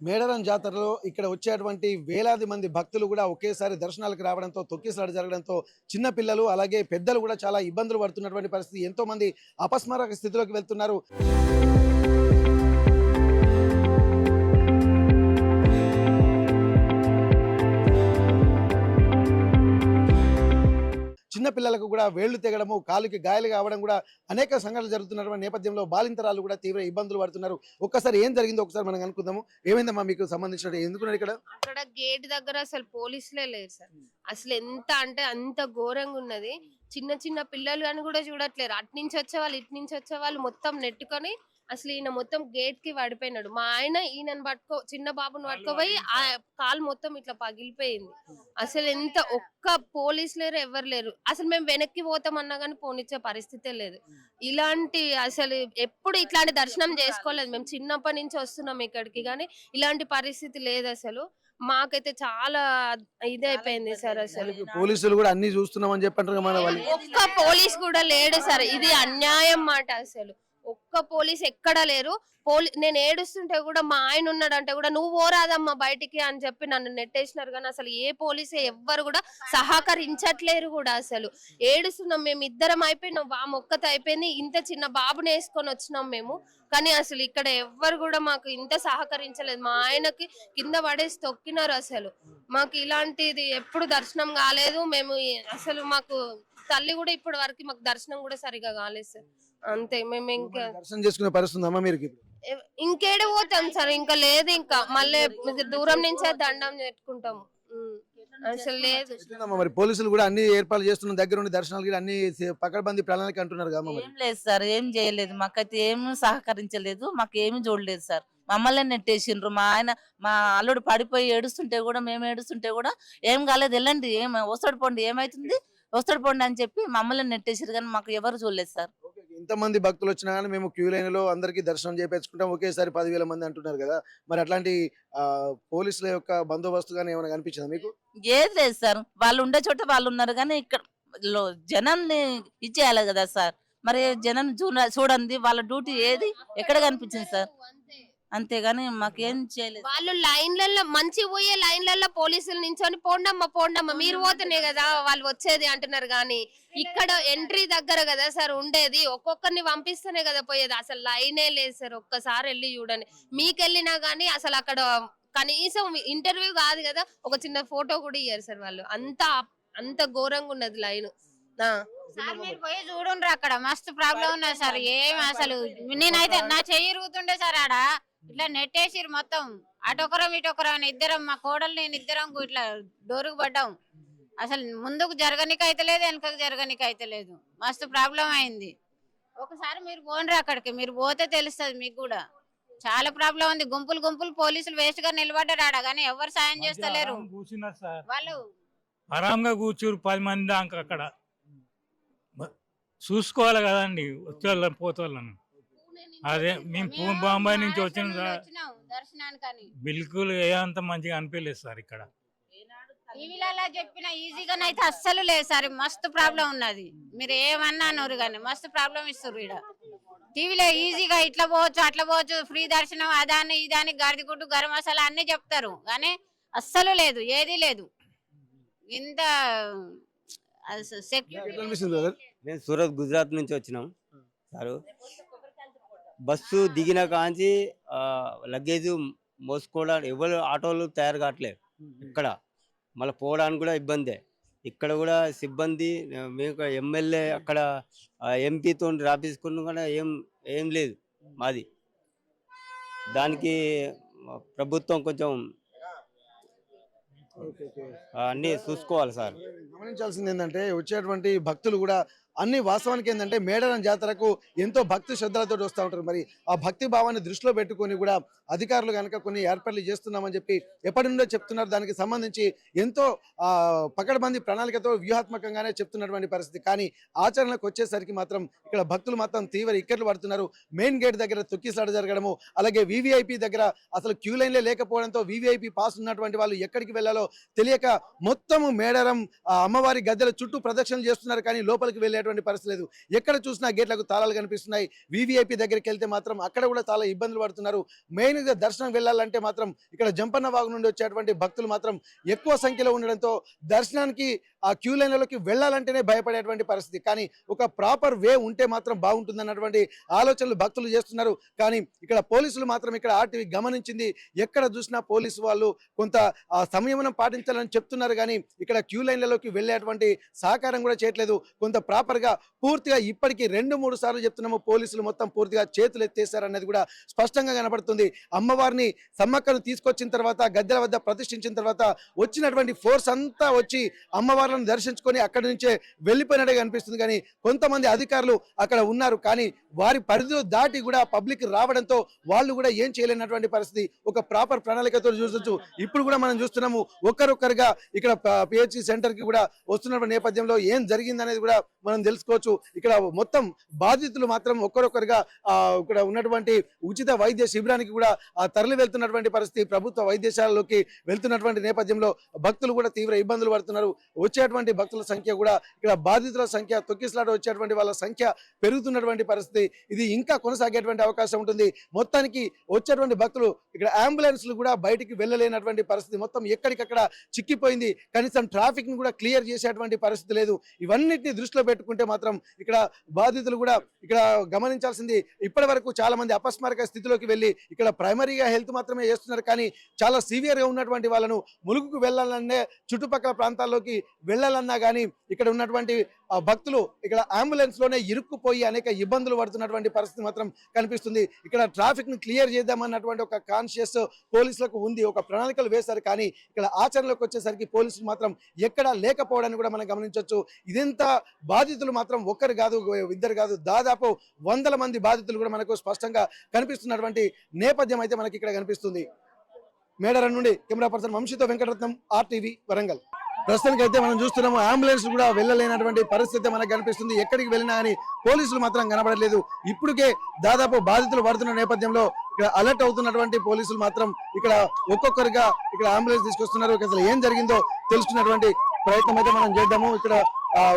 మేడారం జాతరలో ఇక్కడ వచ్చేటువంటి వేలాది మంది భక్తులు కూడా ఒకేసారి దర్శనాలకు రావడంతో తొక్కిసలాట జరగడంతో చిన్న పిల్లలు అలాగే పెద్దలు కూడా చాలా ఇబ్బందులు పడుతున్నటువంటి పరిస్థితి. ఎంతో మంది అపస్మారక స్థితిలోకి వెళ్తున్నారు. చిన్న పిల్లలకు కూడా వేళ్లు తెగడము, కాలుకి గాయాలు కావడం కూడా అనేక సంఘటనలు జరుగుతున్నటువంటి నేపథ్యంలో బాలింతరాలు కూడా తీవ్ర ఇబ్బందులు పడుతున్నారు. ఒక్కసారి ఏం జరిగిందో ఒకసారి మనం అనుకుందాము. ఏమైందమ్మా మీకు సంబంధించిన ఎందుకున్నారు ఇక్కడ? అక్కడ గేట్ దగ్గర అసలు పోలీసులే లేరు సార్. అసలు ఎంత అంటే అంత ఘోరంగా ఉన్నది. చిన్న చిన్న పిల్లలు అని కూడా చూడట్లేరు. అటు నుంచి వచ్చే వాళ్ళు ఇటు నుంచి వచ్చే వాళ్ళు మొత్తం నెట్టుకొని అసలు ఈయన మొత్తం గేట్ కి పడిపోయినాడు. మా ఆయన ఈయనను చిన్న బాబుని పట్టుకోపోయి ఆ కాలు మొత్తం ఇట్లా పగిలిపోయింది. అసలు ఎంత ఒక్క పోలీసు లేరు, ఎవరు లేరు. అసలు మేము వెనక్కి పోతామన్నా కానీ పోనిచ్చే పరిస్థితే లేదు. ఇలాంటి అసలు ఎప్పుడు ఇట్లాంటి దర్శనం చేసుకోలేదు. మేము చిన్నప్పటి నుంచి వస్తున్నాం ఇక్కడికి, కానీ ఇలాంటి పరిస్థితి లేదు అసలు. మాకైతే చాలా ఇదైపోయింది సార్. అసలు పోలీసులు కూడా అన్ని చూస్తున్నామని చెప్పంటారు మన వాళ్ళు. ఒక్క పోలీస్ కూడా లేడు సార్. ఇది అన్యాయం మాట. అసలు ఒక్క పోలీస్ ఎక్కడా లేరు. నేను ఏడుస్తుంటే కూడా మా ఆయన ఉన్నాడంటే కూడా నువ్వు పోరాదమ్మా బయటికి అని చెప్పి నన్ను నెట్టేసినారు. కానీ అసలు ఏ పోలీసు ఎవ్వరు కూడా సహకరించట్లేరు కూడా. అసలు ఏడుస్తున్నాం మేము ఇద్దరం, అయిపోయినాం ఆ మొక్కత అయిపోయింది. ఇంత చిన్న బాబుని వేసుకొని వచ్చినాం మేము, కానీ అసలు ఇక్కడ ఎవ్వరు కూడా మాకు ఇంత సహకరించలేదు. మా ఆయనకి కింద పడేసి తొక్కినారు. అసలు మాకు ఇలాంటిది ఎప్పుడు దర్శనం కాలేదు. మేము అసలు మాకు తల్లి కూడా ఇప్పటి వరకు మాకు దర్శనం కూడా సరిగా కాలేదు సార్. అంతే. మేము ఇంకా దర్శనం చేసుకునే పరిస్థితి అమ్మా మీరు? ఇంకేడ పోతాం సార్, ఇంకా లేదు. ఇంకా మళ్ళీ దూరం నుంచే దండం పెట్టుకుంటాము. అసలు లేదు. మరి పోలీసులు కూడా అన్ని ఏర్పాట్లు చేస్తున్న దగ్గర ఉండి దర్శనాలు అన్ని పకడ్బందీ ప్రణాళిక అంటున్నారు కదా? ఏం లేదు సార్, ఏం చేయలేదు. మాకైతే ఏమి సహకరించలేదు, మాకు ఏమి చూడలేదు సార్. మమ్మల్ని నెట్టేసిండ్రు. మా ఆయన మా అల్లుడు పడిపోయి ఏడుస్తుంటే కూడా, మేము ఏడుస్తుంటే కూడా ఏం కాలేదు, వెళ్ళండి, ఏం వస్తాడు పోండి, ఏమైతుంది వస్తాడు పోండి అని చెప్పి మమ్మల్ని నెట్టేసారు. కానీ మాకు ఎవరు చూడలేదు సార్. ఇంతమంది భక్తులు వచ్చినా కానీ మేము క్యూ లైన్ లో అందరికి దర్శనం చేయించుకుంటాం, ఒకేసారి 10,000 మంది అంటున్నారు కదా. మరి అట్లాంటి పోలీసుల యొక్క బందోబస్తు గానీ ఏమైనా కనిపించిందా మీకు? ఏది లేదు సార్, వాళ్ళు ఉండే చోట వాళ్ళు ఉన్నారు. కానీ ఇక్కడ జనాన్ని ఇచ్చేయాలి కదా సార్. మరి జనం చూడండి, వాళ్ళ డ్యూటీ ఏది ఎక్కడ కనిపించింది సార్? అంతేగాని మాకేం చేయలేదు. వాళ్ళు లైన్లలో మంచి పోయే లైన్లలో పోలీసులు నించొని పోండమ్మ మీరు పోతేనే కదా వాళ్ళు వచ్చేది అంటున్నారు. కానీ ఇక్కడ ఎంట్రీ దగ్గర కదా సార్ ఉండేది, ఒక్కొక్కరిని పంపిస్తేనే కదా పోయేది. అసలు లైనే లేదు సార్. ఒక్కసారి వెళ్ళి చూడండి. మీకు వెళ్ళినా గానీ అసలు అక్కడ కనీసం ఇంటర్వ్యూ కాదు కదా, ఒక చిన్న ఫోటో కూడా ఇయ్యారు సార్ వాళ్ళు. అంత ఘోరంగా ఉన్నది లైన్. సార్ మీరు పోయి చూడండి, అక్కడ మస్తు ప్రాబ్లం ఉన్నది సార్. ఏం అసలు నేనైతే నా చెయ్యి ఇరుగుతుండే సార్. ఆడ ఇట్లా నెట్టేసిరు మొత్తం. అటొకరం ఇటొకరం అని ఇద్దరం, మా కోడలు నేను ఇద్దరం ఇట్లా డోరుకు పడ్డాం. అసలు ముందుకు జరగనికి అయితే లేదు, వెనకకు జరగనికి అయితే లేదు. మస్తు ప్రాబ్లం అయింది. ఒకసారి మీరు పోండి అక్కడికి, మీరు పోతే తెలుస్తుంది మీకు కూడా. చాలా ప్రాబ్లం ఉంది. గుంపులు గుంపులు పోలీసులు వేస్ట్ గా నిలబడ్డారు ఆడ, కానీ ఎవరు సాయం చేస్తలేరు. వాళ్ళు ఆరాంగా కూర్చోరు 10 మంది దాకా. అక్కడ చూసుకోవాలి కదండి వచ్చేళ్ళని పోతోళ్ళను. అదే మేము బాంబాయి నుంచి వచ్చినాం సార్. దర్శనానికి బిల్కుల్ ఏ అంత మంచిగా అనిపించలేదు సార్. ఇక్కడ టీవీలలో చెప్పిన ఈజీగానైతే అస్సలు లేదు సార్. మస్తు ప్రాబ్లం ఉన్నది. మీరు ఏమన్నా అన్నారు కానీ మస్తు ప్రాబ్లం ఇస్తారు ఇక్కడ. టీవీలో ఈజీగా ఇట్లా పోవచ్చు అట్లా పోవచ్చు, ఫ్రీ దర్శనం, అదాన్ని ఇదాన్ని, గర్దిగుడ్డు, గరం మసాలా అన్ని చెప్తారు. కానీ అస్సలు లేదు, ఏది లేదు. ఇంత నేను సూరత్ గుజరాత్ నుంచి వచ్చినాం సారు. బస్సు దిగిన కాంచి లగేజ్ మోసుకోవడానికి ఎవరు ఆటోలు తయారు కావట్లేదు ఇక్కడ. మళ్ళీ పోవడానికి కూడా ఇబ్బందే. ఇక్కడ కూడా సిబ్బంది, మేము ఎమ్మెల్యే అక్కడ ఎంపీతో రాపించుకున్న కూడా ఏం లేదు మాది. దానికి ప్రభుత్వం కొంచెం అన్ని చూసుకోవాలి సార్. గమనించాల్సింది ఏంటంటే వచ్చేటువంటి భక్తులు కూడా అన్ని వాస్తవానికి ఏంటంటే మేడారం జాతరకు ఎంతో భక్తి శ్రద్ధలతో వస్తూ ఉంటారు. మరి ఆ భక్తి భావాన్ని దృష్టిలో పెట్టుకొని కూడా అధికారులు కనుక కొన్ని ఏర్పాట్లు చేస్తున్నామని చెప్పి ఎప్పటి నుండో చెప్తున్నారు. దానికి సంబంధించి ఎంతో పకడ్బందీ ప్రణాళికతో వ్యూహాత్మకంగానే చెప్తున్నటువంటి పరిస్థితి. కానీ ఆచరణకు వచ్చేసరికి మాత్రం ఇక్కడ భక్తులు మాత్రం తీవ్ర ఇక్కట్లు పడుతున్నారు. మెయిన్ గేట్ దగ్గర తొక్కిసలాట జరగడము, అలాగే వివిఐపి దగ్గర అసలు క్యూ లైన్లే లేకపోవడంతో వివిఐపి పాస్ ఉన్నటువంటి వాళ్ళు ఎక్కడికి వెళ్లాలో తెలియక మొత్తము మేడారం అమ్మవారి గద్దెల చుట్టూ ప్రదక్షిణలు చేస్తున్నారు. కానీ లోపలికి వెళ్ళే ఉండేటువంటి పరిస్థితి లేదు. ఎక్కడ చూసినా గేట్లకు తాళాలు కనిపిస్తున్నాయి. వివిఐపి దగ్గరికి వెళ్తే మాత్రం అక్కడ కూడా చాలా ఇబ్బందులు పడుతున్నారు. మెయిన్గా దర్శనం వెళ్ళాలంటే మాత్రం ఇక్కడ జంపన్న వాగు నుండి వచ్చేటువంటి భక్తులు మాత్రం ఎక్కువ సంఖ్యలో ఉండడంతో దర్శనానికి ఆ క్యూ లైన్లలోకి వెళ్ళాలంటేనే భయపడేటువంటి పరిస్థితి. కానీ ఒక ప్రాపర్ వే ఉంటే మాత్రం బాగుంటుంది అన్నటువంటి ఆలోచనలు భక్తులు చేస్తున్నారు. కానీ ఇక్కడ పోలీసులు మాత్రం ఇక్కడ ఆర్టీవీ గమనించింది. ఎక్కడ చూసినా పోలీసు వాళ్ళు కొంత సంయమనం పాటించాలని చెప్తున్నారు. కానీ ఇక్కడ క్యూ లైన్లలోకి వెళ్ళేటువంటి సహకారం కూడా చేయట్లేదు. కొంత ప్రాపర్గా పూర్తిగా ఇప్పటికీ 2-3 సార్లు చెప్తున్నాము, పోలీసులు మొత్తం పూర్తిగా చేతులు ఎత్తేసారన్నది కూడా స్పష్టంగా కనబడుతుంది. అమ్మవారిని సమ్మక్కను తీసుకొచ్చిన తర్వాత గద్దెల వద్ద ప్రతిష్ఠించిన తర్వాత వచ్చినటువంటి ఫోర్స్ అంతా వచ్చి అమ్మవారిని దర్శించుకొని అక్కడి నుంచే వెళ్ళిపోయినట్టే కనిపిస్తుంది. కానీ కొంతమంది అధికారులు అక్కడ ఉన్నారు. కానీ వారి పరిధిలో దాటి కూడా పబ్లిక్ రావడంతో వాళ్ళు కూడా ఏం చేయలేనటువంటి పరిస్థితి. ఒక ప్రాపర్ ప్రణాళికతో చూసొచ్చు. ఇప్పుడు కూడా మనం చూస్తున్నాము ఒక్కరొక్కరుగా ఇక్కడ పిహెచ్సి సెంటర్ కి కూడా వస్తున్న నేపథ్యంలో ఏం జరిగింది అనేది కూడా మనం తెలుసుకోవచ్చు. ఇక్కడ మొత్తం బాధితులు మాత్రం ఒక్కరొక్కరుగా ఇక్కడ ఉన్నటువంటి ఉచిత వైద్య శిబిరానికి కూడా తరలి వెళ్తున్నటువంటి పరిస్థితి. ప్రభుత్వ వైద్యశాలలోకి వెళ్తున్నటువంటి నేపథ్యంలో భక్తులు కూడా తీవ్ర ఇబ్బందులు పడుతున్నారు. వచ్చేటువంటి భక్తుల సంఖ్య కూడా ఇక్కడ బాధితుల సంఖ్య, తొక్కిసలాట వచ్చేటువంటి వాళ్ళ సంఖ్య పెరుగుతున్నటువంటి పరిస్థితి. ఇది ఇంకా కొనసాగేటువంటి అవకాశం ఉంటుంది. మొత్తానికి వచ్చేటువంటి భక్తులు ఇక్కడ అంబులెన్స్లు కూడా బయటికి వెళ్ళలేనటువంటి పరిస్థితి. మొత్తం ఎక్కడికక్కడ చిక్కిపోయింది. కనీసం ట్రాఫిక్ ని కూడా క్లియర్ చేసేటువంటి పరిస్థితి లేదు. ఇవన్నిటిని దృష్టిలో పెట్టుకుంటే మాత్రం ఇక్కడ బాధితులు కూడా ఇక్కడ గమనించాల్సింది, ఇప్పటి వరకు చాలా మంది అపస్మారక స్థితిలోకి వెళ్ళి ఇక్కడ ప్రైమరీగా హెల్త్ మాత్రమే చేస్తున్నారు. కానీ చాలా సివియర్ గా ఉన్నటువంటి వాళ్ళను ములుగుకు వెళ్ళాలనే చుట్టుపక్కల ప్రాంతాల్లోకి వెళ్ళాలన్నా కానీ ఇక్కడ ఉన్నటువంటి భక్తులు ఇక్కడ అంబులెన్స్ లోనే ఇరుక్కుపోయి అనేక ఇబ్బందులు పడుతున్నటువంటి పరిస్థితి మాత్రం కనిపిస్తుంది. ఇక్కడ ట్రాఫిక్ ని క్లియర్ చేద్దామన్నటువంటి ఒక కాన్షియస్ పోలీసులకు ఉంది. ఒక ప్రణాళికలు వేశారు. కానీ ఇక్కడ ఆచరణలోకి వచ్చేసరికి పోలీసులు మాత్రం ఎక్కడా లేకపోవడాన్ని కూడా మనం గమనించవచ్చు. ఇదంత బాధితులు మాత్రం ఒక్కరు కాదు, ఇద్దరు కాదు, దాదాపు 100 మంది బాధితులు కూడా మనకు స్పష్టంగా కనిపిస్తున్నటువంటి నేపథ్యం అయితే మనకి ఇక్కడ కనిపిస్తుంది. మేడారం నుండి కెమెరా పర్సన్ వంశీతో వెంకటరత్నం, ఆర్టీవీ, వరంగల్. ప్రస్తుతానికి అయితే మనం చూస్తున్నాము అంబులెన్స్ కూడా వెళ్ళలేనటువంటి పరిస్థితి మనకు కనిపిస్తుంది. ఎక్కడికి వెళ్ళినా కానీ పోలీసులు మాత్రం కనబడలేదు. ఇప్పటికే దాదాపు బాధితులు పడుతున్న నేపథ్యంలో ఇక్కడ అలర్ట్ అవుతున్నటువంటి పోలీసులు మాత్రం ఇక్కడ ఒక్కొక్కరుగా ఇక్కడ అంబులెన్స్ తీసుకొస్తున్నారు. అసలు ఏం జరిగిందో తెలుసుకున్నటువంటి ప్రయత్నం అయితే మనం చేద్దాము. ఇక్కడ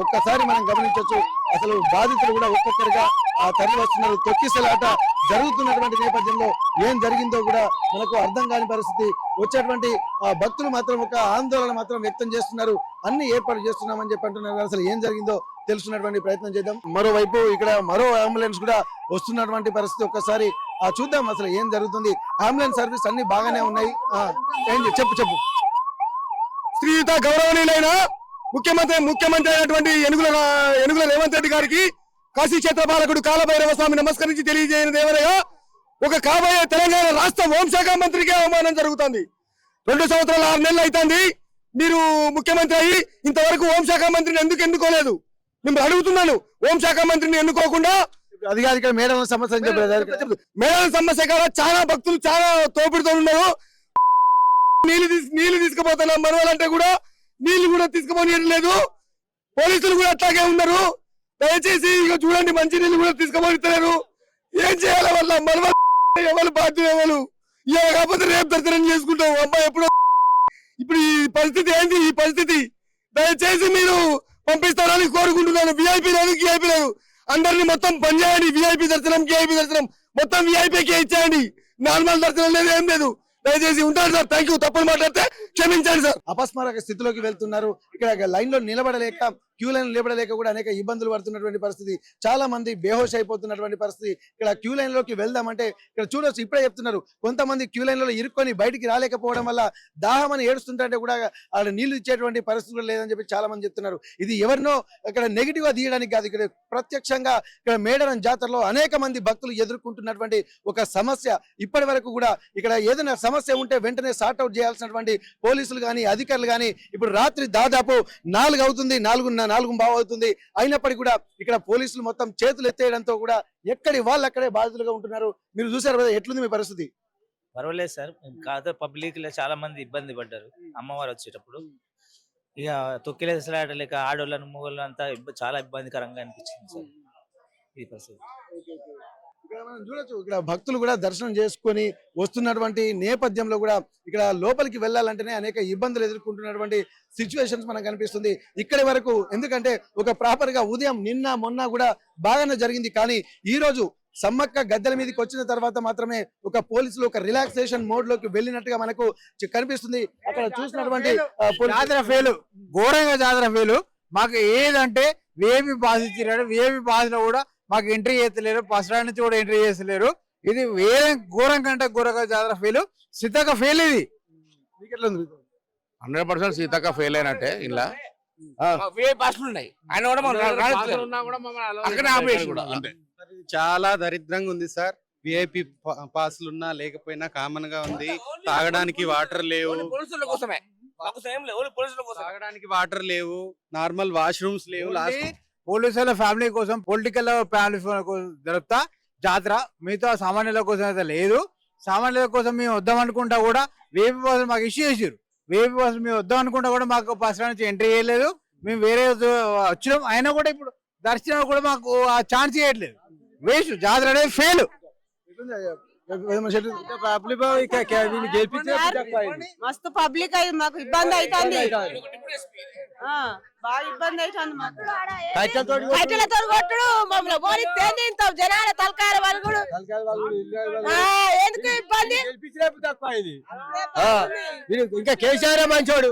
ఒక్కసారి మనం గమనించవచ్చు, అసలు బాధితులు కూడా ఒక్కొక్కరుగా తరలి వస్తున్నారు. తొక్కిసలాట జరుగుతున్నటువంటి నేపథ్యంలో ఏం జరిగిందో కూడా మనకు అర్థం కాని పరిస్థితి. వచ్చేటువంటి భక్తులు మాత్రం ఒక ఆందోళన మాత్రం వ్యక్తం చేస్తున్నారు. అన్ని ఏర్పాటు చేస్తున్నామని చెప్పి అంటున్నారు. అసలు ఏం జరిగిందో తెలుసుకున్నటువంటి ప్రయత్నం చేద్దాం. మరోవైపు ఇక్కడ మరో అంబులెన్స్ కూడా వస్తున్నటువంటి పరిస్థితి. ఒక్కసారి చూద్దాం అసలు ఏం జరుగుతుంది. అంబులెన్స్ సర్వీస్ అన్ని బాగానే ఉన్నాయి. చెప్పు. శ్రీయుత గౌరవనీయులైన ముఖ్యమంత్రి అయినటువంటి ఏనుగుల రేవంత్ రెడ్డి గారికి కాశీ క్షేత్ర పాలకుడు కాలభైరవ స్వామి నమస్కరించి తెలియజేయనిది ఏమనగా, ఒక కాబోయే తెలంగాణ రాష్ట్ర హోంశాఖ మంత్రికి అవమానం జరుగుతుంది. 2 సంవత్సరాల 6 నెలలు అవుతుంది మీరు ముఖ్యమంత్రి అయ్యి, ఇంతవరకు హోంశాఖ మంత్రిని ఎందుకు ఎన్నుకోలేదు? మేము అడుగుతున్నాను. హోంశాఖ మంత్రిని ఎన్నుకోకుండా అధికారిక మేడారం సమస్య కాదు. చాలా భక్తులు చాలా తోపిడితో ఉన్నారు. నీళ్లు తీసుకుపోతున్నాం మనవాలంటే కూడా నీళ్లు కూడా తీసుకుపోనియట్లేదు. పోలీసులు కూడా అట్లాగే ఉన్నారు. దయచేసి ఇక చూడండి, మంచి నీళ్లు కూడా తీసుకుపోనిస్తలేరు. ఏం చేయాలి? వల్ల ఎవరు బాధ్యులు ఎవరు? ఇవాళ కాకపోతే రేపు దర్శనం చేసుకుంటాం. అమ్మాయి ఎప్పుడో. ఇప్పుడు ఈ పరిస్థితి ఏంటి? ఈ పరిస్థితి దయచేసి మీరు పంపిస్తారని కోరుకుంటున్నాను. విఐపీ లేదు, గిఐపీ లేదు, అందరినీ మొత్తం పని చేయండి. విఐపీ దర్శనం, గిఐపీ దర్శనం మొత్తం విఐపీకి ఇచ్చేయండి. నార్మల్ దర్శనం లేదు, ఏం లేదు. దయచేసి ఉంటారు సార్. Thank you. తప్పులు మాట్లాడితే క్షమించండి సార్. అపస్మారక స్థితిలోకి వెళ్తున్నారు. ఇక్కడ లైన్ లో నిలబడలేక, క్యూ లైన్ నిలబడలేక కూడా అనేక ఇబ్బందులు పడుతున్నటువంటి పరిస్థితి. చాలా మంది బేహోష్ అయిపోతున్నటువంటి పరిస్థితి. ఇక్కడ క్యూ లైన్ లోకి వెళ్దామంటే ఇక్కడ చూడొచ్చు, ఇప్పుడే చెప్తున్నారు, కొంతమంది క్యూ లైన్ లో ఇరుక్కొని బయటికి రాలేకపోవడం వల్ల దాహం అని ఏడుస్తుంటే కూడా ఆడ నీళ్లు ఇచ్చేటువంటి పరిస్థితి కూడా లేదని చెప్పి చాలా మంది చెప్తున్నారు. ఇది ఎవరినో ఇక్కడ నెగిటివ్ గా తీయడానికి కాదు. ఇక్కడ ప్రత్యక్షంగా ఇక్కడ మేడారం జాతరలో అనేక మంది భక్తులు ఎదుర్కొంటున్నటువంటి ఒక సమస్య. ఇప్పటి వరకు కూడా ఇక్కడ ఏదైనా సమస్య ఉంటే వెంటనే సార్ట్అవుట్ చేయాల్సినటువంటి పోలీసులు కానీ అధికారులు కానీ ఇప్పుడు రాత్రి దాదాపు 4 అవుతుంది, 4:15 అవుతుంది. అయినప్పటికీ కూడా ఇక్కడ పోలీసులు మొత్తం చేతులు ఎత్తేయడంతో కూడా ఎక్కడి వాళ్ళు అక్కడే బాధితులుగా ఉంటున్నారు. మీరు చూసారు కదా, ఎట్లుంది మీ పరిస్థితి? పర్వాలేదు సార్. కాకపోతే పబ్లిక్ లో చాలా మంది ఇబ్బంది పడ్డారు అమ్మవారు వచ్చేటప్పుడు. ఇక తొక్కిలేసలాట లేక ఆడోళ్ళను మూగోళ్ళను అంతా చాలా ఇబ్బందికరంగా అనిపించింది సార్ ఈ పరిస్థితి. ఇక్కడ మనం చూడొచ్చు ఇక్కడ భక్తులు కూడా దర్శనం చేసుకొని వస్తున్నటువంటి నేపథ్యంలో కూడా ఇక్కడ లోపలికి వెళ్ళాలంటేనే అనేక ఇబ్బందులు ఎదుర్కొంటున్నటువంటి సిచ్యువేషన్స్ మనకు కనిపిస్తుంది ఇక్కడి వరకు. ఎందుకంటే ఒక ప్రాపర్ గా ఉదయం నిన్న మొన్న కూడా బాగానే జరిగింది, కానీ ఈ రోజు సమ్మక్క గద్దెల మీదకి వచ్చిన తర్వాత మాత్రమే ఒక పోలీసులు ఒక రిలాక్సేషన్ మోడ్ లోకి వెళ్ళినట్టుగా మనకు కనిపిస్తుంది. అక్కడ చూసినటువంటి జాతర ఫెయిల్, ఘోరంగా జాతర ఫెయిల్. మాకు ఏదంటే వేవి పాస్ ఇచ్చినాడు, వేవి పాస్ లో కూడా మాకు ఎంట్రీ చేస్తలేరు, బస్ స్టాండ్ నుంచి కూడా ఎంట్రీ చేస్తలేరు. ఇది వేరే ఘోరం కంటే ఘోరంగా జాతర ఫెయిల్, సీతక్క ఫెయిల్. ఇది 100% సీతక్క ఫెయిల్ అయినట్టే. ఇలా బస్సులు ఉన్నాయి, ఆయన కూడా అక్కడ ఆపేసి కూడా అంతే. చాలా దరిద్రంగా ఉంది సార్. విఐపి పాసులు ఉన్నా లేకపోయినా కామన్ గా ఉంది. తాగడానికి వాటర్ లేవు, తాగడానికి వాటర్ లేవు, నార్మల్ వాష్రూమ్స్ లేవు. పోలీసుల ఫ్యామిలీ కోసం, పొలిటికల్ ఫ్యామిలీ కోసం జరుపుతా జాతర, మిగతా సామాన్యుల కోసం అయితే లేదు. సామాన్యుల కోసం మేము వద్దాం అనుకుంటా కూడా వేపీ బస్సులు మాకు ఇష్యూ చేసారు. వేపీ బస్సులు మేము వద్దాం అనుకుంటా కూడా మాకు బస్ స్టాండ్ నుంచి ఎంట్రీ చేయలేదు. మేము వేరే వచ్చినాం, అయినా కూడా ఇప్పుడు దర్శనం కూడా మాకు ఆ ఛాన్స్ చేయట్లేదు. వేస్ట్, జాతర అనేది ఫెయిల్. మస్తు పబ్లిక్ అయింది, మాకు ఇబ్బంది అవుతుంది, బాగా ఇబ్బంది అవుతుంది మాకు. కట్టెలతో కొట్టుడు, మమ్మల్ని పోలిస్తే తింటాం, జనాల తలకాయల వలుగుడు, ఎందుకు ఇబ్బంది? ఇంకా కేసీఆర్ మంచోడు,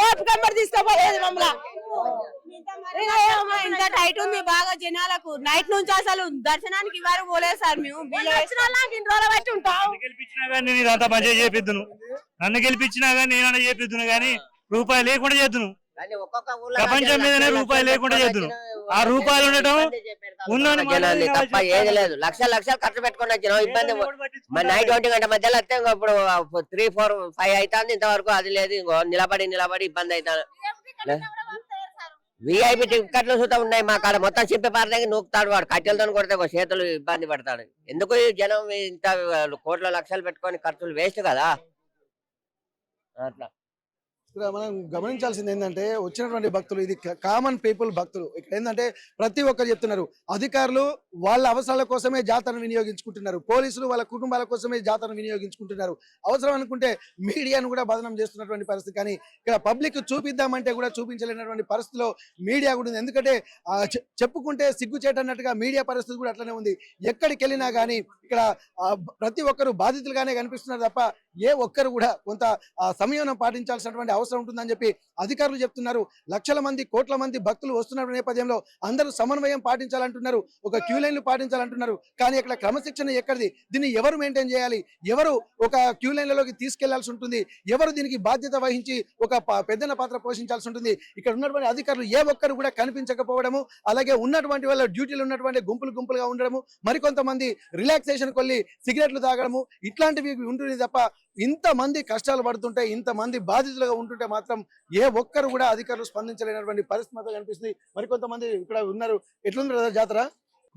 ఓపిక తీసుకోపోలేదు మమ్మల్ని. ఇంత టైట్ ఉంది బాగా జనాలకు. నైట్ నుంచి అసలు దర్శనానికి వారు పోలేదు సార్. మేము ఇన్ని రోజులు బట్టి ఉంటాం. గెలిపించినా కానీ నేను ఇదంతా మంచిగా చేపిద్దును, నన్ను గెలిపించినా కానీ నేను చేపిద్దును, కానీ రూపాయి లేకుండా చేద్దును. ప్రపంచం మీదనే రూపాయి లేకుండా చేద్దును. ఆ రూపాయలు ఉండటం జనాన్ని తప్ప ఏది లేదు. లక్షలు లక్షలు ఖర్చు పెట్టుకుని వచ్చినాం. ఇబ్బంది నైట్ 1 గంట మధ్యలో వస్తే ఇప్పుడు 3, 4, 5 అవుతుంది. ఇంతవరకు అది లేదు. నిలబడి ఇబ్బంది అవుతాను. విఐపి టికెట్లు చూస్తా ఉన్నాయి మా కాడ. మొత్తం చెప్పే పారదాకి నూకుతాడు వాడు, కట్టెలతో కొడితే చేతులు ఇబ్బంది పడతాడు. ఎందుకు ఈ జనం ఇంత కోట్ల లక్షలు పెట్టుకొని ఖర్చులు వేస్ట్ కదా. అట్లా ఇక్కడ మనం గమనించాల్సింది ఏంటంటే వచ్చినటువంటి భక్తులు ఇది కామన్ పీపుల్ భక్తులు. ఇక్కడ ఏంటంటే ప్రతి ఒక్కరు చెప్తున్నారు, అధికారులు వాళ్ళ అవసరాల కోసమే జాతరను వినియోగించుకుంటున్నారు, పోలీసులు వాళ్ళ కుటుంబాల కోసమే జాతరను వినియోగించుకుంటున్నారు. అవసరం అనుకుంటే మీడియాను కూడా బదనం చేస్తున్నటువంటి పరిస్థితి. కానీ ఇక్కడ పబ్లిక్ చూపిద్దామంటే కూడా చూపించలేనటువంటి పరిస్థితిలో మీడియా కూడా ఉంది. ఎందుకంటే చెప్పుకుంటే సిగ్గుచేటన్నట్టుగా మీడియా పరిస్థితి కూడా అట్లనే ఉంది. ఎక్కడికి వెళ్ళినా కానీ ఇక్కడ ప్రతి ఒక్కరు బాధితులుగానే కనిపిస్తున్నారు తప్ప ఏ ఒక్కరు కూడా కొంత సంయమనం పాటించాల్సినటువంటి అవసరం ఉంటుందని చెప్పి అధికారులు చెప్తున్నారు. లక్షల మంది, కోట్ల మంది భక్తులు వస్తున్న నేపథ్యంలో అందరూ సమన్వయం పాటించాలంటున్నారు, ఒక క్యూ లైన్లు పాటించాలంటున్నారు. కానీ ఇక్కడ క్రమశిక్షణ ఎక్కడిది? దీన్ని ఎవరు మెయింటైన్ చేయాలి? ఎవరు ఒక క్యూ లైన్లలోకి తీసుకెళ్లాల్సి ఉంటుంది? ఎవరు దీనికి బాధ్యత వహించి ఒక పెద్దన పాత్ర పోషించాల్సి ఉంటుంది? ఇక్కడ ఉన్నటువంటి అధికారులు ఏ ఒక్కరు కూడా కనిపించకపోవడము, అలాగే ఉన్నటువంటి వాళ్ళ డ్యూటీలు ఉన్నటువంటి గుంపులుగా ఉండడము, మరికొంతమంది రిలాక్సేషన్ కొల్లి సిగరెట్లు తాగడము, ఇట్లాంటివి ఉంటుంది తప్ప ఇంతమంది కష్టాలు పడుతుంటే, ఇంతమంది బాధితులుగా ఉంటుంటే మాత్రం ఏ ఒక్కరు కూడా అధికారులు స్పందించలేనటువంటి పరిస్థితి మాత్రం కనిపిస్తుంది. మరికొంతమంది ఇక్కడ ఉన్నారు. ఎట్లుంది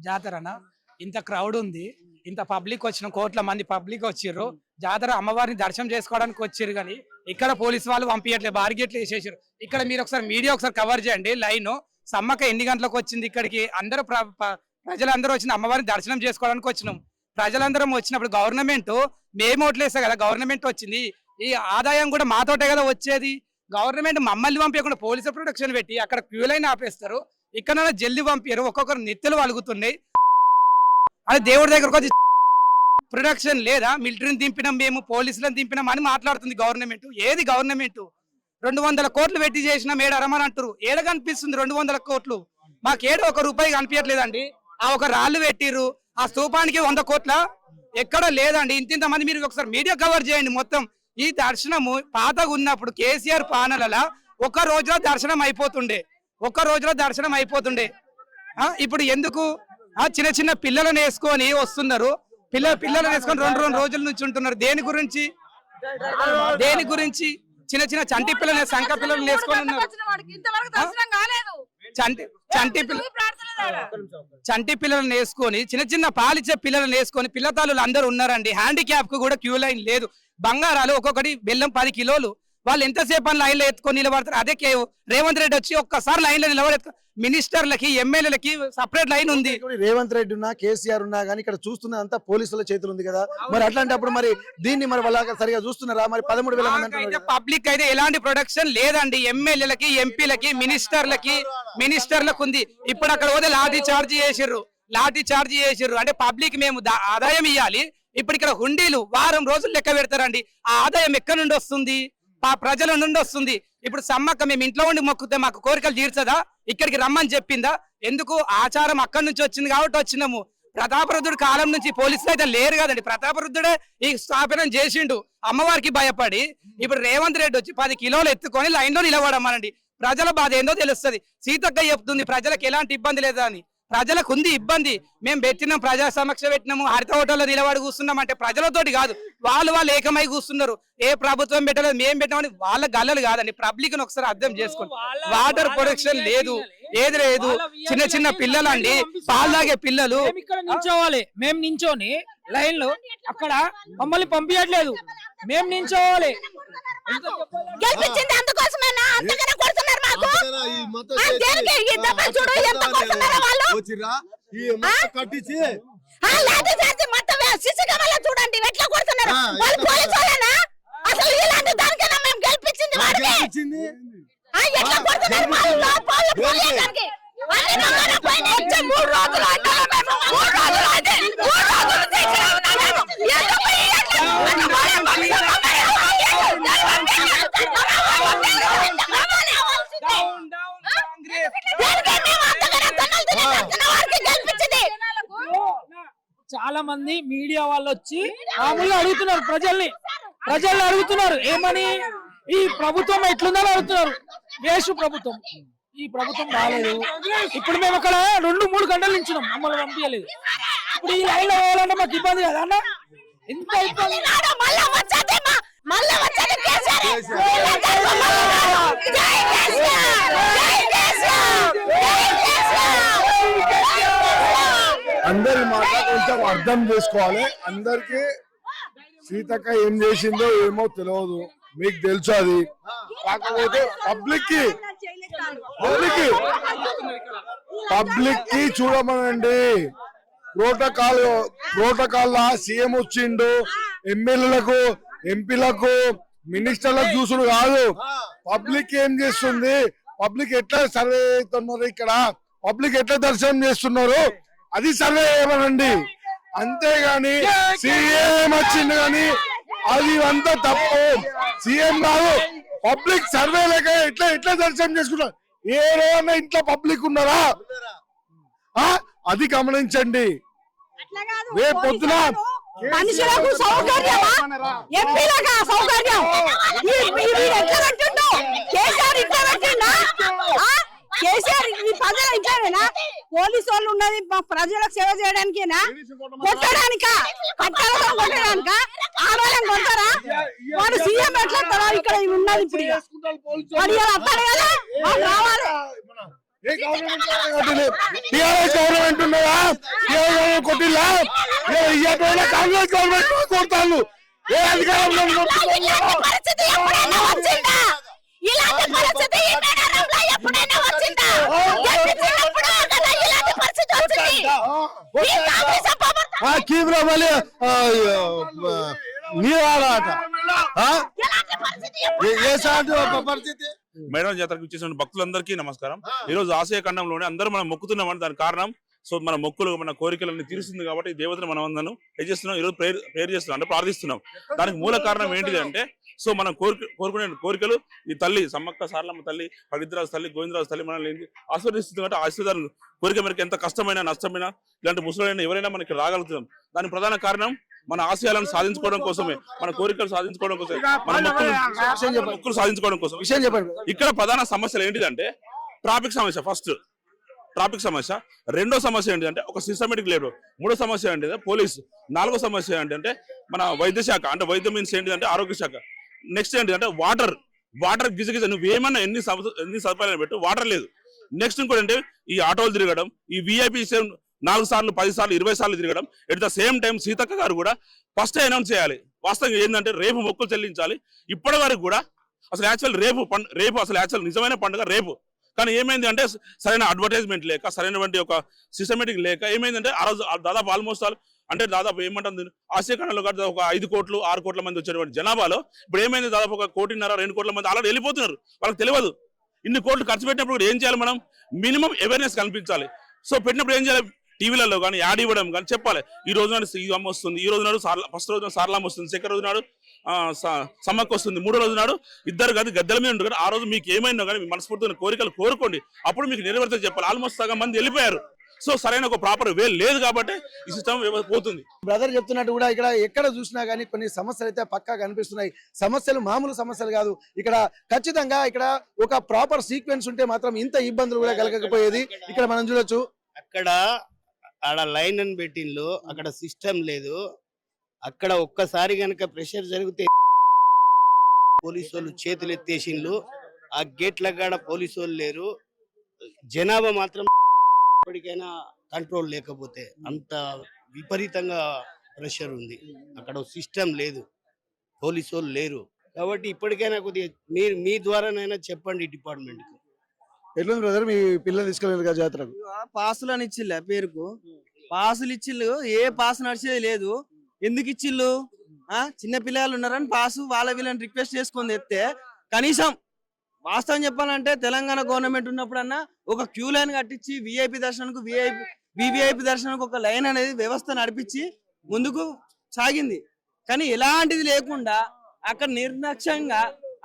జాతరనా? ఇంత క్రౌడ్ ఉంది, ఇంత పబ్లిక్ వచ్చిన, కోట్ల మంది పబ్లిక్ వచ్చిర్రు. జాతర అమ్మవారిని దర్శనం చేసుకోవడానికి వచ్చిర్రు, కానీ ఇక్కడ పోలీసు వాళ్ళు పంపించట్లేదు, బారిగేట్లు వేసేసారు. ఇక్కడ మీరు ఒకసారి మీడియా ఒకసారి కవర్ చేయండి లైన్. సమ్మక్క ఎన్ని గంటలకు వచ్చింది ఇక్కడికి? అందరూ ప్రజలందరూ వచ్చిన అమ్మవారిని దర్శనం చేసుకోవడానికి వచ్చినాం. ప్రజలందరం వచ్చినప్పుడు గవర్నమెంట్ మేము ఓట్లేస్తాం కదా, గవర్నమెంట్ వచ్చింది, ఈ ఆదాయం కూడా మాతోటే కదా వచ్చేది. గవర్నమెంట్ మమ్మల్ని పంపించకుండా పోలీసు ప్రొటెక్షన్ పెట్టి అక్కడ క్యూ లైన్ ఆపేస్తారు. ఇక్కడ జల్దీ పంపారు, ఒక్కొక్కరు నెత్తులు వలుగుతున్నాయి. అది దేవుడి దగ్గరకు వచ్చి ప్రొటెక్షన్ లేదా? మిలిటరీని దింపినాం, మేము పోలీసులను దింపినాం అని మాట్లాడుతుంది గవర్నమెంట్. ఏది గవర్నమెంట్? 200 కోట్లు పెట్టి చేసిన మేడరమని అంటారు. ఏడ కనిపిస్తుంది 200 కోట్లు? మాకేడో 1 రూపాయి కనిపించట్లేదండి. ఆ ఒక రాళ్ళు పెట్టిర్రు, ఆ స్తూపానికి 100 కోట్ల ఎక్కడ లేదండి. ఇంత మంది మీరు ఒకసారి మీడియా కవర్ చేయండి మొత్తం. ఈ దర్శనము పాతగా ఉన్నప్పుడు కేసీఆర్ పాలనల ఒక రోజులో దర్శనం అయిపోతుండే. ఇప్పుడు ఎందుకు చిన్న పిల్లలను వేసుకొని వస్తున్నారు? పిల్లలను వేసుకొని 2 రోజుల నుంచి ఉంటున్నారు. దేని గురించి? చిన్న చంటి పిల్లలు, సంఖ పిల్లలు వేసుకొని ఉన్నారు. చంటి పిల్లలను వేసుకొని, చిన్న పాలిచ్చే పిల్లలను వేసుకొని పిల్లతాళ్ళు అందరూ ఉన్నారండి. హ్యాండిక్యాప్ కు కూడా క్యూ లైన్ లేదు. బంగారాలు ఒక్కొక్కటి బెల్లం 10 కిలోలు. వాళ్ళు ఎంతసేపు లైన్ లో ఎత్తుకొని నిలబడతారు? అదే రేవంత్ రెడ్డి వచ్చి ఒక్కసారి లైన్ లో నిలబడి మినిస్టర్లకి ఎమ్మెల్యేలకి సపరేట్ లైన్ ఉంది. రేవంత్ రెడ్డి ఉన్నా కేసీఆర్ ఉన్నా కానీ ఇక్కడ చూస్తున్నదంతా పోలీసుల చేతులు ఉంది కదా, మరి అట్లాంటప్పుడు మరి దీన్ని మరి వాళ్ళ సరిగా చూస్తున్నారా? మరి 13,000 మంది అంటున్నారు కదా. పబ్లిక్ అయితే ఎలాంటి ప్రొటెక్షన్ లేదండి. ఎమ్మెల్యేలకి ఎంపీలకి మినిస్టర్లకు ఉంది. ఇప్పుడు అక్కడ పోతే లాఠీ చార్జ్ చేసిర్రు అంటే పబ్లిక్ మేము ఆదాయం ఇవ్వాలి. ఇప్పుడు ఇక్కడ హుండీలు వారం రోజులు లెక్క పెడతారండి. ఆ ఆదాయం ఎక్కడి నుండి వస్తుంది? ప్రజల నుండి వస్తుంది. ఇప్పుడు సమ్మక్క మేము ఇంట్లో ఉండి మొక్కుతే మాకు కోరికలు తీర్చదా? ఇక్కడికి రమ్మని చెప్పిందా? ఎందుకు? ఆచారం అక్కడి నుంచి వచ్చింది కాబట్టి వచ్చినాము. ప్రతాపరుద్రుడి కాలం నుంచి పోలీసులు అయితే లేరు కదండి. ప్రతాపరుద్రుడే ఈ స్థాపనం చేసిండు అమ్మవారికి భయపడి. ఇప్పుడు రేవంత్ రెడ్డి వచ్చి 10 కిలోలు ఎత్తుకొని లైన్ లో నిలబడమనండి. ప్రజల బాధ ఏందో తెలుస్తుంది. సీతక్క చెప్తుంది ప్రజలకు ఎలాంటి ఇబ్బంది లేదా అని. ప్రజలకు ఉంది ఇబ్బంది. మేము పెట్టినాం, ప్రజా సమక్ష పెట్టినాము, హరిత హోటల్లో నిలబడి కూర్చున్నాం అంటే ప్రజలతోటి కాదు, వాళ్ళు ఏకమై కూర్చున్నారు. ఏ ప్రభుత్వం పెట్టలేదు, మేము పెట్టామని వాళ్ళ గల్లలు కాదండి. పబ్లిక్ ని ఒకసారి అర్థం చేసుకోండి. వాటర్ ప్రొటెక్షన్ లేదు, ఏది లేదు. చిన్న పిల్లలండి, పాలు తాగే పిల్లలు. మేము నించోని లైన్ లో అక్కడ మమ్మల్ని పంపించట్లేదు. మేము నించోవాలి. గెలిపించింది అందుకోసమేనా? అంతగానే కొడుతున్నారు మాకు. దేనికి ఈ దెబ్బలు చూడు ఎంత కొడుతున్నారో వాళ్ళు. లాఠీ చార్జి మొత్తం సీసీ కెమెరాలో చూడండి ఎట్లా కొడుతున్నారు. వాళ్ళు పోలీసు వాళ్ళేనా? అసలు ఇలాంటి దానికైనా మేము గెలిపించింది వాడిని. ఎట్లా కొడుతున్నారు వాళ్ళు పోలీసులకి. అన్ని మగన పైన వచ్చే 3 రోజులు అంటారు. మేము 3 రోజులు అంటే 3 రోజులు చేసినా ఉన్నాము. ఎందుకు చాలా మంది మీడియా వాళ్ళు వచ్చి మామూలుగా అడుగుతున్నారు, ప్రజల్ని అడుగుతున్నారు ఏమని, ఈ ప్రభుత్వం ఎట్లుందని అడుగుతున్నారు. వేసు ప్రభుత్వం, ఈ ప్రభుత్వం బాగాలేదు. ఇప్పుడు మేము అక్కడ 2-3 గంటలు నించున్నాం, మమ్మల్ని పంపించలేదు. ఇప్పుడు ఈ లైన్ లో పోవాలంటే మాకు ఇబ్బంది కదా అన్న. ఎంత ఇబ్బంది. అందరి మాట కొంచెం అర్థం చేసుకోవాలి. అందరికి సీతక్క ఏం చేసిందో ఏమో తెలియదు, మీకు తెలుసు అది. కాకపోతే పబ్లిక్ కి చూడమనండి. ప్రోటోకాల్ సీఎం వచ్చిండు, ఎమ్మెల్యేలకు ఎంపీలకు మినిస్టర్లకు చూసుడు కాదు. పబ్లిక్ ఏం చేస్తుంది, పబ్లిక్ ఎట్లా సర్వే అవుతున్నారు, ఇక్కడ పబ్లిక్ ఎట్లా దర్శనం చేస్తున్నారు అది సర్వే చేయమనండి. అంతేగాని సీఎం వచ్చింది కానీ అది అంతా తప్పు. సీఎం కాదు, పబ్లిక్ సర్వే లేక ఎట్లా దర్శనం చేసుకున్నారు. ఏ రోజున ఇంట్లో పబ్లిక్ ఉన్నారా అది గమనించండి. రేపు పొద్దున మనుషులకు సౌకర్యమా, ఎంపీలకు సౌకర్యం. కేసీఆర్ ఇట్లా పెట్టిండా? కేసీఆర్ ఈ ప్రజల ఇట్లానేనా? పోలీసు వాళ్ళు ఉన్నది ప్రజలకు సేవ చేయడానికేనా? కొట్టడానికా? కట్టాలతో కొట్టడానికా? ఆడవాళ్ళని కొడతారా? వాడు సీఎం ఎట్లా ఇక్కడ ఉన్నది. ఇప్పుడు వస్తాడు కదా, రావాలి. గవర్నమెంట్ ఉన్నదా? కొట్టిల్లా? కాంగ్రెస్ గవర్నమెంట్ కొడతాను. ఏ అధికారంలో ఇలాంటి పరిస్థితి ఈ మేడారంలో ఎప్పుడైనా వచ్చిందా? ఇలాంటి పరిస్థితి వచ్చింది. మేడారం జాతరకు ఇచ్చేసిన భక్తులందరికీ నమస్కారం. ఈ రోజు ఆసియా ఖండంలోనే అందరూ మనం మొక్కుతున్నామని దానికి కారణం, సో మన మొక్కులు మన కోరికలన్నీ తీరుస్తుంది కాబట్టి దేవతను మనం అందరం ఏం చేస్తున్నాం, ఈరోజు ప్రేయర్ చేస్తున్నాం, అంటే ప్రార్థిస్తున్నాం. దానికి మూల కారణం ఏంటిది అంటే, సో మనం కోరుకునే కోరికలు ఈ తల్లి సమ్మక్క సారలమ్మ తల్లి, పవిత్రాజు తల్లి, గోవిందరాజు తల్లి మనల్ని ఆశీర్వదిస్తుంది. కాబట్టి ఆశీర్వాదాలు కోరిక మనకి ఎంత కష్టమైనా నష్టమైనా ఇలాంటి ముసలైనా ఎవరైనా మనకి రాగలుగుతాం. దానికి ప్రధాన కారణం మన ఆశయాలను సాధించుకోవడం కోసమే, మన కోరికలు సాధించుకోవడం కోసమే, మన మొక్కులు సాధించుకోవడం కోసం. విషయం చెప్పండి. ఇక్కడ ప్రధాన సమస్యలు ఏంటిదంటే ట్రాఫిక్ సమస్య. ఫస్ట్ ట్రాఫిక్ సమస్య. రెండో సమస్య ఏంటంటే ఒక సిస్టమేటిక్ లేబర్. మూడో సమస్య ఏంటంటే పోలీసు. నాలుగో సమస్య ఏంటంటే మన వైద్య శాఖ, అంటే వైద్యం మీన్స్ ఏంటిదంటే ఆరోగ్య శాఖ. నెక్స్ట్ ఏంటంటే వాటర్ గిజగిజ నువ్వు ఏమన్నా ఎన్ని సదుపాయాలు పెట్టు, వాటర్ లేదు. నెక్స్ట్ ఇంకోటి అంటే ఈ ఆటోలు తిరగడం, ఈ విఐపీ 4 సార్లు 10 సార్లు 20 సార్లు తిరగడం. At the same time Seethakka గారు కూడా ఫస్ట్ అనౌన్స్ చేయాలి. వాస్తవంగా ఏంటంటే రేపు మొక్కులు చెల్లించాలి. ఇప్పటి వరకు కూడా అసలు యాక్చువల్ రేపు అసలు యాక్చువల్ నిజమైన పండుగ రేపు. కానీ ఏమైంది అంటే సరైన అడ్వర్టైజ్మెంట్ లేక సరైనటువంటి ఒక సిస్టమేటిక్ లేక ఏమైందంటే ఆ రోజు దాదాపు ఆల్మోస్ట్ అంటే దాదాపు ఏమంటుంది ఆసియా ఖండంలో ఒక 5 కోట్లు 6 కోట్ల మంది వచ్చేటువంటి జనాభాలో ఇప్పుడు ఏమైంది దాదాపు 1.5 కోటి 2 కోట్ల మంది ఆల్రెడీ వెళ్ళిపోతున్నారు. వాళ్ళకి తెలియదు. ఇన్ని కోట్లు ఖర్చు పెట్టినప్పుడు కూడా ఏం చేయాలి, మనం మినిమం అవేర్నెస్ కల్పించాలి. సో పెట్టినప్పుడు ఏం చేయాలి, టీవీలలో కానీ యాడ్ ఇవ్వడం కానీ చెప్పాలి. ఈ రోజు నాడు శ్రీరామ్ వస్తుంది, ఈ రోజు నాడు ఫస్ట్ రోజు సార్లాం వస్తుంది, సెకండ్ రోజు నాడు సమ్మక్క వస్తుంది, 3వ రోజు నాడు ఇద్దరు కాదు గద్దెల మీద ఉంటారు. ఆ రోజు మీకు ఏమైనా కానీ మీ మనస్ఫూర్తిగా కోరికలు కోరుకోండి, అప్పుడు మీకు నెరవేర్త చెప్పాలి. ఆల్మోస్ట్ సగం మంది వెళ్ళిపోయారు. సో సరైన ఒక ప్రాపర్ వే లేదు కాబట్టి ఈ సిస్టమ్ పోతుంది. బ్రదర్ చెప్తున్నట్టు కూడా ఇక్కడ ఎక్కడ చూసినా కానీ కొన్ని సమస్యలు అయితే పక్కా కనిపిస్తున్నాయి. సమస్యలు మామూలు సమస్యలు కాదు. ఇక్కడ ఖచ్చితంగా ఇక్కడ ఒక ప్రాపర్ సీక్వెన్స్ ఉంటే మాత్రం ఇంత ఇబ్బందులు కూడా కలగకపోయేది. ఇక్కడ మనం చూడొచ్చు, అక్కడ ఆడ లైన్ అని పెట్టిండ్లు, అక్కడ సిస్టమ్ లేదు. అక్కడ ఒక్కసారి కనుక ప్రెషర్ జరిగితే పోలీసు వాళ్ళు చేతులు ఎత్తేసిండ్లు. ఆ గేట్ల కాడ పోలీసు వాళ్ళు లేరు. జనాభా మాత్రం ఇప్పటికైనా కంట్రోల్ లేకపోతే అంత విపరీతంగా ప్రెషర్ ఉంది. అక్కడ సిస్టమ్ లేదు, పోలీసు వాళ్ళు లేరు. కాబట్టి ఇప్పటికైనా కొద్దిగా మీరు మీ ద్వారానైనా చెప్పండి డిపార్ట్మెంట్ కు. ఎట్లా బ్రదర్ మీ పిల్లలు తీసుకెళ్ళారు జాతరకు? పాసులు అని ఇచ్చిల్లు, పేరుకు పాసులు ఇచ్చిల్లు. ఏ పాసు నడిచేది లేదు. ఎందుకు ఇచ్చిల్లు? చిన్న పిల్లలు ఉన్నారని పాసు వాళ్ళ వీళ్ళని రిక్వెస్ట్ చేసుకొని తెస్తే, కనీసం వాస్తవం చెప్పాలంటే తెలంగాణ గవర్నమెంట్ ఉన్నప్పుడన్నా ఒక క్యూ లైన్ కట్టించి విఐపి దర్శనంకు వివిఐపి దర్శనంకు ఒక లైన్ అనేది వ్యవస్థ నడిపించి ముందుకు సాగింది. కానీ ఎలాంటిది లేకుండా అక్కడ నిర్లక్ష్యంగా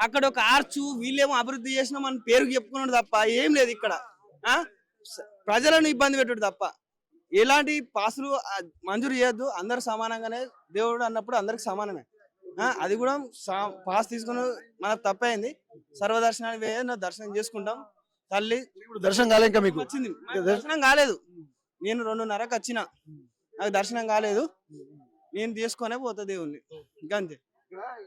అక్కడ ఒక ఆర్చు వీళ్ళేమో అభివృద్ధి చేసినామని పేరు చెప్పుకున్నాడు తప్ప ఏం లేదు. ఇక్కడ ప్రజలను ఇబ్బంది పెట్టుడు తప్ప ఎలాంటి పాసులు మంజూరు చేయొద్దు. అందరు సమానంగానే, దేవుడు అన్నప్పుడు అందరికి సమానమే. అది కూడా పాస్ తీసుకుని మనకు తప్పైంది. సర్వదర్శనానికి దర్శనం చేసుకుంటాం. తల్లి దర్శనం కాలే, ఇంకా మీకు వచ్చింది దర్శనం కాలేదు. నేను 2:30కి వచ్చిన, నాకు దర్శనం కాలేదు. నేను తీసుకొనే పోతా దేవుణ్ణి, ఇంకా అంతే.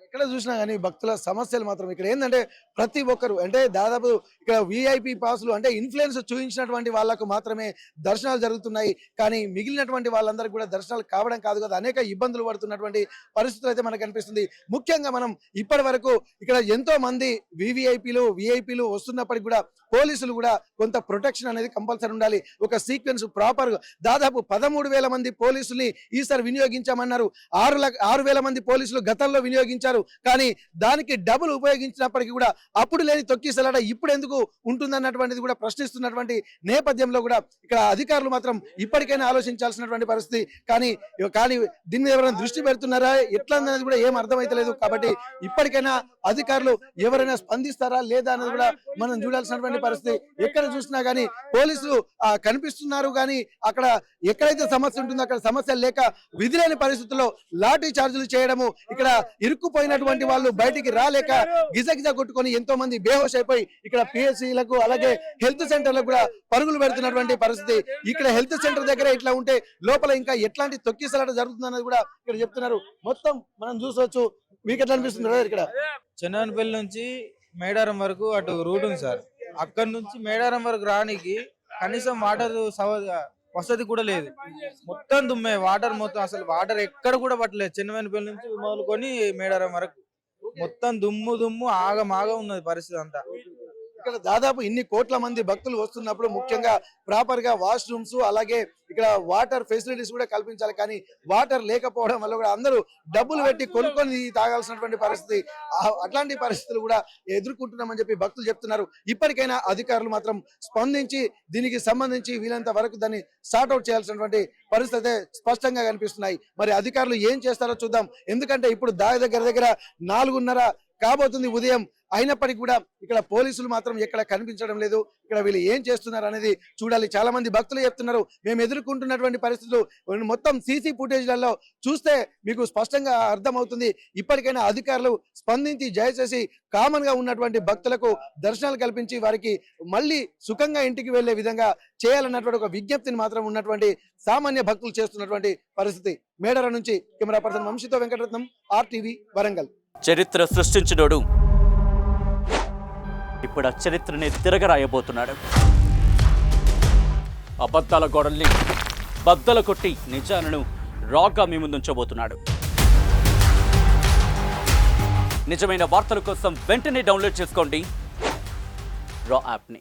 ఎక్కడ చూసినా కానీ భక్తుల సమస్యలు మాత్రం ఇక్కడ ఏంటంటే ప్రతి ఒక్కరు అంటే దాదాపు ఇక్కడ విఐపి పాసులు అంటే ఇన్ఫ్లుయెన్స్ చూపించినటువంటి వాళ్ళకు మాత్రమే దర్శనాలు జరుగుతున్నాయి. కానీ మిగిలినటువంటి వాళ్ళందరికీ కూడా దర్శనాలు కావడం కాదు కదా, అనేక ఇబ్బందులు పడుతున్నటువంటి పరిస్థితులు అయితే మనకు కనిపిస్తుంది. ముఖ్యంగా మనం ఇప్పటి వరకు ఇక్కడ ఎంతో మంది విఐపీలు వస్తున్నప్పటికీ కూడా పోలీసులు కూడా కొంత ప్రొటెక్షన్ అనేది కంపల్సరీ ఉండాలి. ఒక సీక్వెన్స్ ప్రాపర్ దాదాపు 13,000 మంది పోలీసుల్ని ఈసారి వినియోగించామన్నారు. 6,000 మంది పోలీసులు గతంలో వినియోగించారు. కానీ దానికి డబుల్ ఉపయోగించినప్పటికీ కూడా అప్పుడు లేని తొక్కిసలాట ఇప్పుడు ఎందుకు ఉంటుందన్నటువంటిది కూడా ప్రశ్నిస్తున్నటువంటి నేపథ్యంలో కూడా ఇక్కడ అధికారులు మాత్రం ఇప్పటికైనా ఆలోచించాల్సినటువంటి పరిస్థితి. కానీ దీని మీద ఎవరైనా దృష్టి పెడుతున్నారా ఎట్లా అనేది కూడా ఏం అర్థమైతలేదు. కాబట్టి ఇప్పటికైనా అధికారులు ఎవరైనా స్పందిస్తారా లేదా అనేది కూడా మనం చూడాల్సినటువంటి పరిస్థితి. ఎక్కడ చూసినా గానీ పోలీసులు కనిపిస్తున్నారు, కానీ అక్కడ ఎక్కడైతే సమస్య ఉంటుందో అక్కడ సమస్య లేక విధిలేని పరిస్థితుల్లో లాఠీ చార్జీలు చేయడము, ఇక్కడ ఇరుక్కుపోయినటువంటి వాళ్ళు బయటికి రాలేక గిజగిజ కొట్టుకొని ఎంతో మంది బేహోష్ అయిపోయి ఇక్కడ పిఎస్సీలకు అలాగే హెల్త్ సెంటర్లకు కూడా పరుగులు పెడుతున్నటువంటి పరిస్థితి. ఇక్కడ హెల్త్ సెంటర్ దగ్గర ఇట్లా ఉంటే లోపల ఇంకా ఎట్లాంటి తొక్కిసలాట జరుగుతుందన్నది కూడా ఇక్కడ చెప్తున్నారు. మొత్తం మనం చూసొచ్చు. మీకు ఎట్లా అనిపిస్తుంది ఇక్కడ? చెన్నపల్లి నుంచి మేడారం వరకు అటు రూట్ ఉంది సార్. అక్కడ నుంచి మేడారం వరకు రానికి కనీసం వాటర్ వసతి కూడా లేదు. మొత్తం దుమ్మే వాటర్, మొత్తం అసలు వాటర్ ఎక్కడ కూడా పట్టలేదు. చిన్నపల్లి నుంచి మొదలుకొని మేడారం వరకు మొత్తం దుమ్ము ఆగమాగం ఉన్నది పరిస్థితి అంతా. ఇక్కడ దాదాపు ఇన్ని కోట్ల మంది భక్తులు వస్తున్నప్పుడు ముఖ్యంగా ప్రాపర్ గా వాష్రూమ్స్ అలాగే ఇక్కడ వాటర్ ఫెసిలిటీస్ కూడా కల్పించాలి. కానీ వాటర్ లేకపోవడం వల్ల కూడా అందరూ డబ్బులు పెట్టి కొనుక్కొని తాగాల్సినటువంటి పరిస్థితి. అట్లాంటి పరిస్థితులు కూడా ఎదుర్కొంటున్నామని చెప్పి భక్తులు చెప్తున్నారు. ఇప్పటికైనా అధికారులు మాత్రం స్పందించి దీనికి సంబంధించి వీలంత వరకు దాన్ని సార్ట్అవుట్ చేయాల్సినటువంటి పరిస్థితి స్పష్టంగా కనిపిస్తున్నాయి. మరి అధికారులు ఏం చేస్తారో చూద్దాం. ఎందుకంటే ఇప్పుడు దగ్గర 4:30 కాబోతుంది ఉదయం. అయినప్పటికీ కూడా ఇక్కడ పోలీసులు మాత్రం ఎక్కడ కనిపించడం లేదు. ఇక్కడ వీళ్ళు ఏం చేస్తున్నారు అనేది చూడాలి. చాలా మంది భక్తులు చెప్తున్నారు మేము ఎదుర్కొంటున్నటువంటి పరిస్థితులు మొత్తం సీసీ ఫుటేజ్లలో చూస్తే మీకు స్పష్టంగా అర్థమవుతుంది. ఇప్పటికైనా అధికారులు స్పందించి దయచేసి కామన్ గా ఉన్నటువంటి భక్తులకు దర్శనాలు కల్పించి వారికి మళ్ళీ సుఖంగా ఇంటికి వెళ్లే విధంగా చేయాలన్నటువంటి ఒక విజ్ఞప్తిని మాత్రం ఉన్నటువంటి సామాన్య భక్తులు చేస్తున్నటువంటి పరిస్థితి. మేడారం నుంచి కెమెరా పర్సన్ వంశీతో వెంకటరత్నం, RTV వరంగల్. చరిత్ర సృష్టించినోడు ఇప్పుడు ఆ చరిత్రని తిరగరాయబోతున్నాడు. అబద్ధాల గోడల్ని బద్దలు కొట్టి నిజాలను రాగా మీ ముందుంచబోతున్నాడు. నిజమైన వార్తల కోసం వెంటనే డౌన్లోడ్ చేసుకోండి రా యాప్ని.